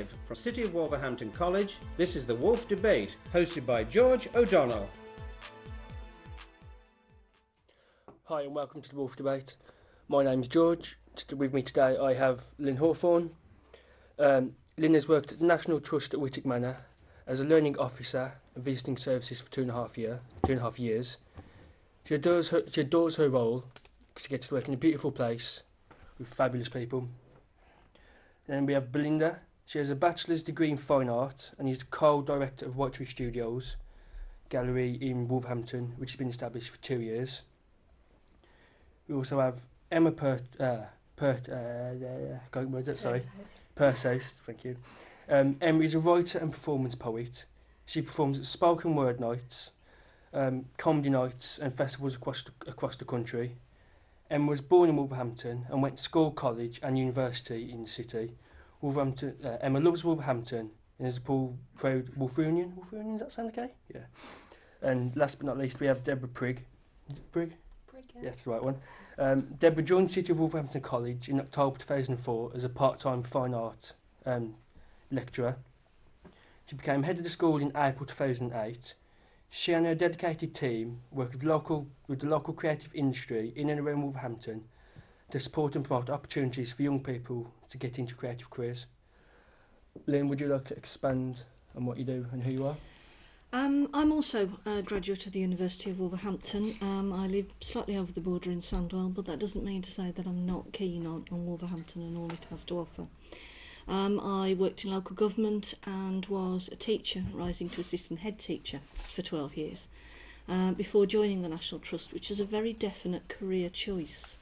Live from City of Wolverhampton College, this is the Wolf Debate, hosted by George O'Donnell. Hi and welcome to the Wolf Debate. My name's George. With me today I have Lynn Hawthorne. Lynn has worked at the National Trust at Whitwick Manor as a learning officer and visiting services for 2.5 years. She adores her role because she gets to work in a beautiful place with fabulous people. Then we have Belinda. She has a bachelor's degree in fine art and is co-director of White Tree Studios Gallery in Wolverhampton, which has been established for 2 years. We also have Emma Persaust, thank you. Emma is a writer and performance poet. She performs at spoken word nights, comedy nights and festivals across the country. Emma was born in Wolverhampton and went to school, college and university in the city. Emma loves Wolverhampton and is a proud Wolverhamptonian. Does that sound okay? Yeah. And last but not least, we have Deborah Prigg. Is it Prigg? Prigg, yeah. Yes, the right one. Deborah joined City of Wolverhampton College in October 2004 as a part-time fine art lecturer. She became head of the school in April 2008. She and her dedicated team work with the local creative industry in and around Wolverhampton to support and promote opportunities for young people to get into creative careers. Lynn, would you like to expand on what you do and who you are? I'm also a graduate of the University of Wolverhampton. I live slightly over the border in Sandwell, but that doesn't mean to say that I'm not keen on Wolverhampton and all it has to offer. I worked in local government and was a teacher, rising to assistant head teacher for 12 years, before joining the National Trust, which is a very definite career choice.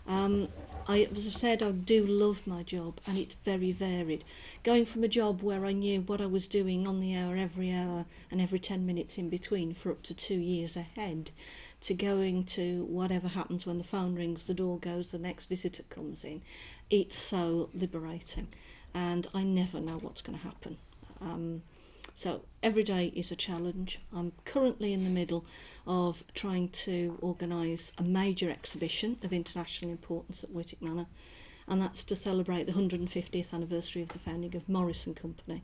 As I've said, I do love my job and it's very varied. Going from a job where I knew what I was doing on the hour and every 10 minutes in between for up to 2 years ahead, to going to whatever happens when the phone rings, the door goes, the next visitor comes in. It's so liberating and I never know what's going to happen. So every day is a challenge. I'm currently in the middle of trying to organise a major exhibition of international importance at Whitwick Manor, and that's to celebrate the 150th anniversary of the founding of Morris & Company.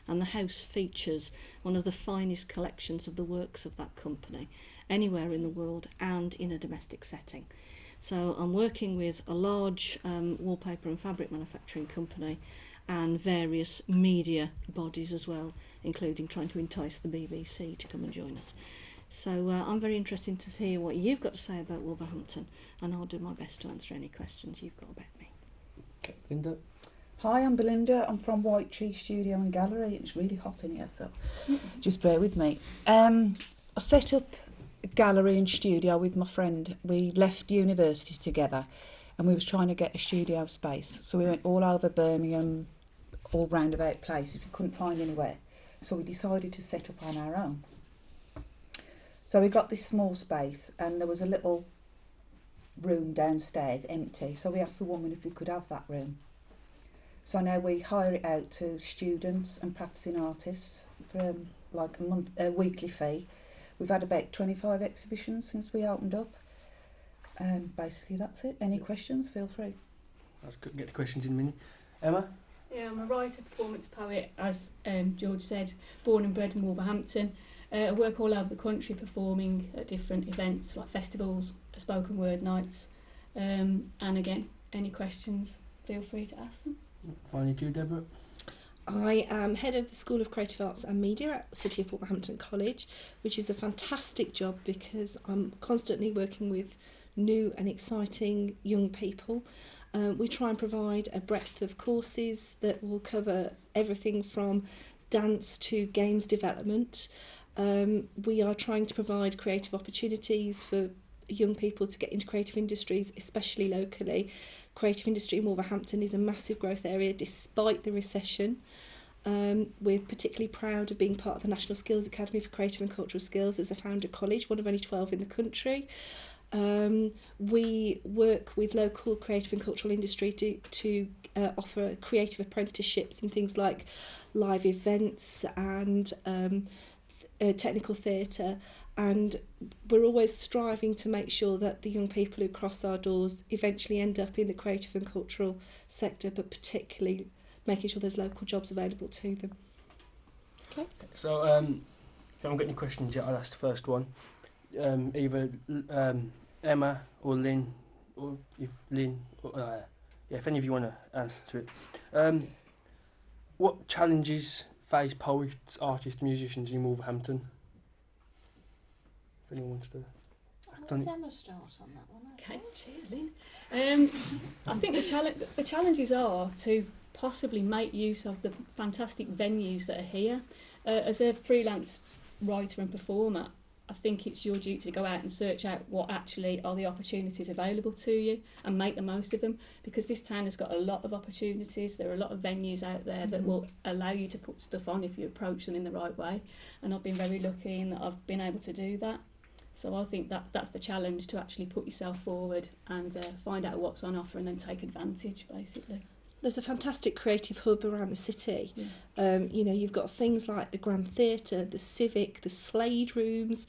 And the house features one of the finest collections of the works of that company anywhere in the world and in a domestic setting. So I'm working with a large wallpaper and fabric manufacturing company and various media bodies as well, including trying to entice the BBC to come and join us. So I'm very interested to hear what you've got to say about Wolverhampton, and I'll do my best to answer any questions you've got about me. Okay, Linda. Hi, I'm Belinda. I'm from White Tree Studio and Gallery. It's really hot in here, so just bear with me. I set up a gallery and studio with my friend. We left university together and we was trying to get a studio space. So we went all over Birmingham, all roundabout places. We couldn't find anywhere. So we decided to set up on our own. So we got this small space and there was a little room downstairs empty. So we asked the woman if we could have that room. So now we hire it out to students and practicing artists for like a weekly fee. We've had about 25 exhibitions since we opened up. And basically that's it. Any questions, feel free. Let's get the questions in a minute. Emma? Yeah, I'm a writer, performance poet, as George said, born and bred in Wolverhampton. I work all over the country performing at different events like festivals, spoken word nights. And again, any questions, feel free to ask them. Finally to you, Deborah. I am head of the School of Creative Arts and Media at City of Wolverhampton College, which is a fantastic job because I'm constantly working with new and exciting young people. We try and provide a breadth of courses that will cover everything from dance to games development. We are trying to provide creative opportunities for young people to get into creative industries, especially locally. Creative industry in Wolverhampton is a massive growth area despite the recession. We're particularly proud of being part of the National Skills Academy for Creative and Cultural Skills as a founder college, one of only 12 in the country. We work with local creative and cultural industry to offer creative apprenticeships in things like live events and technical theatre, and we're always striving to make sure that the young people who cross our doors eventually end up in the creative and cultural sector, but particularly making sure there's local jobs available to them. Okay. So, if I haven't got any questions yet, I'll ask the first one. Either Emma or Lynn, or if Lynn, or, if any of you want to answer to it. What challenges face poets, artists, musicians in Wolverhampton? If anyone wants to act on it. Emma start on that one? Okay, cheers, Lynn. I think the challenges are to possibly make use of the fantastic venues that are here. As a freelance writer and performer, I think it's your duty to go out and search out what actually are the opportunities available to you and make the most of them, because this town has got a lot of opportunities. There are a lot of venues out there that will allow you to put stuff on if you approach them in the right way, and I've been very lucky in that I've been able to do that. So I think that's the challenge, to actually put yourself forward and find out what's on offer and then take advantage, basically. There's a fantastic creative hub around the city. Yeah. You know, you've got things like the Grand Theatre, the Civic, the Slade Rooms,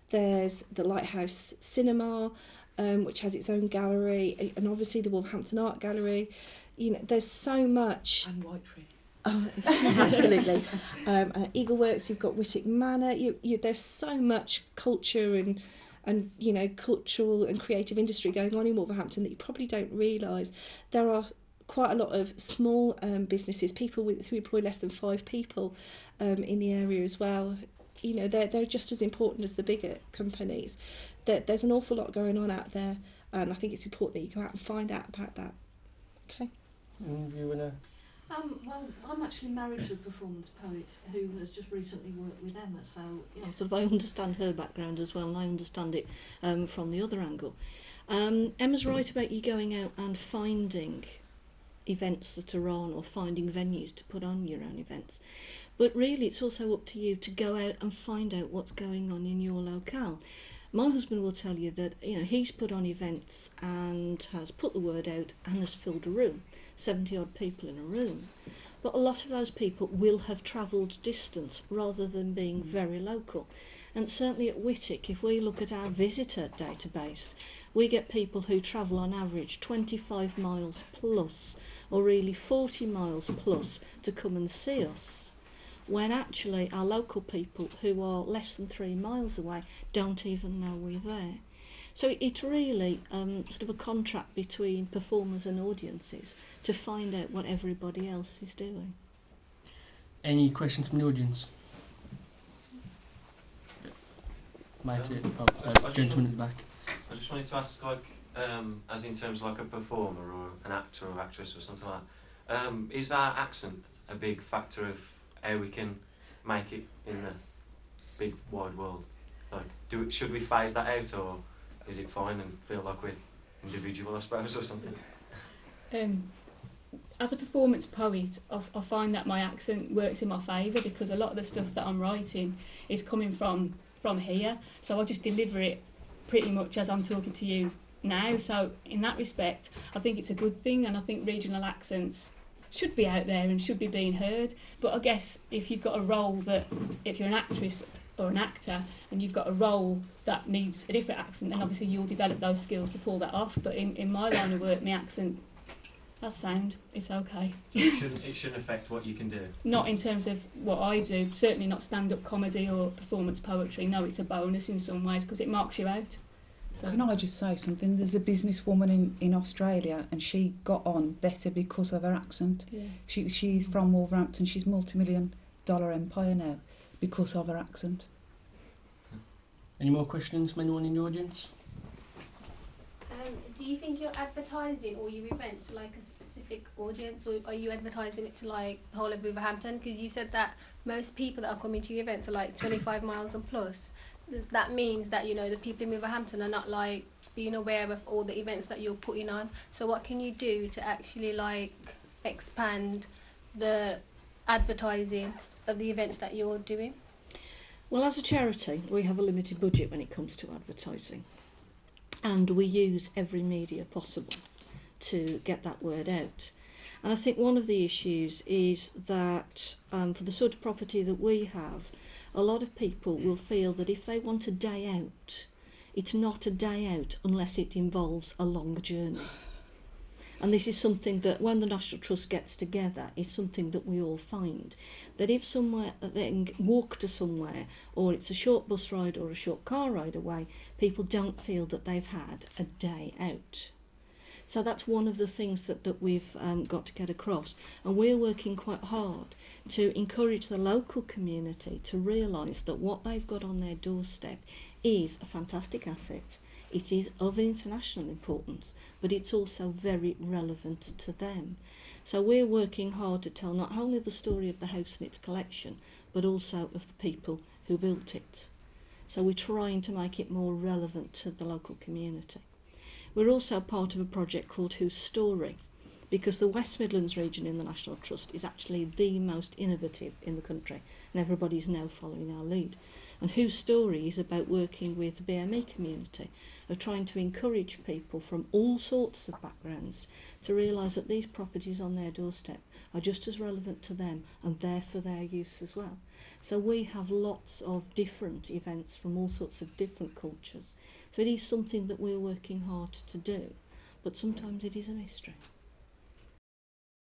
there's the Lighthouse Cinema, which has its own gallery, and obviously the Wolverhampton Art Gallery. You know, there's so much. And Whitetree. Oh, absolutely. Eagleworks, you've got Whittick Manor. There's so much culture and you know, cultural and creative industry going on in Wolverhampton that you probably don't realise. There are quite a lot of small businesses, people who employ less than 5 people in the area as well. You know, they're just as important as the bigger companies. There's an awful lot going on out there, and I think it's important that you go out and find out about that. Okay. You wanna? Well, I'm actually married to a performance poet who has just recently worked with Emma, so you know, sort of I understand her background as well, and I understand it from the other angle. Emma's right about you going out and finding events that are on, or finding venues to put on your own events. But really it's also up to you to go out and find out what's going on in your locale. My husband will tell you that, you know, he's put on events and has put the word out and has filled a room, 70 odd people in a room. But a lot of those people will have travelled distance rather than being very local. And certainly at Whittick, if we look at our visitor database, we get people who travel on average 25 miles plus, or really 40 miles plus, to come and see us, when actually our local people who are less than 3 miles away don't even know we're there. So it's really sort of a contract between performers and audiences to find out what everybody else is doing. Any questions from the audience? Gentleman in the back. I just wanted to ask, like, as in terms of like a performer or an actor or actress or something like that, is our accent a big factor of how we can make it in the big wide world? Like, should we phase that out, or is it fine and feel like we're individual, I suppose, or something? As a performance poet, I find that my accent works in my favour, because a lot of the stuff that I'm writing is coming from here, so I just deliver it pretty much as I'm talking to you now. So in that respect, I think it's a good thing, and I think regional accents should be out there and should be being heard. But I guess if you've got a role that, if you're an actress or an actor and you've got a role that needs a different accent, then obviously you'll develop those skills to pull that off. But in my line of work, my accent, that's sound, it's okay. It shouldn't affect what you can do? Not in terms of what I do, certainly not stand-up comedy or performance poetry. No, it's a bonus in some ways because it marks you out. So. Can I just say something? There's a businesswoman in Australia, and she got on better because of her accent. Yeah. She's from Wolverhampton. She's multi-million-dollar empire now because of her accent. Any more questions from anyone in the audience? Do you think you're advertising all your events to like a specific audience, or are you advertising it to like the whole of Wolverhampton? Because you said that most people that are coming to your events are like 25 miles and plus. That means that, you know, the people in Wolverhampton are not like being aware of all the events that you're putting on. So what can you do to actually like expand the advertising of the events that you're doing? Well, as a charity, we have a limited budget when it comes to advertising, and we use every media possible to get that word out. And I think one of the issues is that for the sort of property that we have, a lot of people will feel that if they want a day out, it's not a day out unless it involves a long journey. And this is something that when the National Trust gets together, is something that we all find. That if somewhere they can walk to somewhere, or it's a short bus ride or a short car ride away, people don't feel that they've had a day out. So that's one of the things that we've got to get across. And we're working quite hard to encourage the local community to realise that what they've got on their doorstep is a fantastic asset. It is of international importance, but it's also very relevant to them. So we're working hard to tell not only the story of the house and its collection, but also of the people who built it. So we're trying to make it more relevant to the local community. We're also part of a project called Whose Story, because the West Midlands region in the National Trust is actually the most innovative in the country, and everybody's now following our lead. And Whose Story is about working with the BME community, of trying to encourage people from all sorts of backgrounds to realise that these properties on their doorstep are just as relevant to them and there for their use as well. So we have lots of different events from all sorts of different cultures. So it is something that we're working hard to do, but sometimes it is a mystery.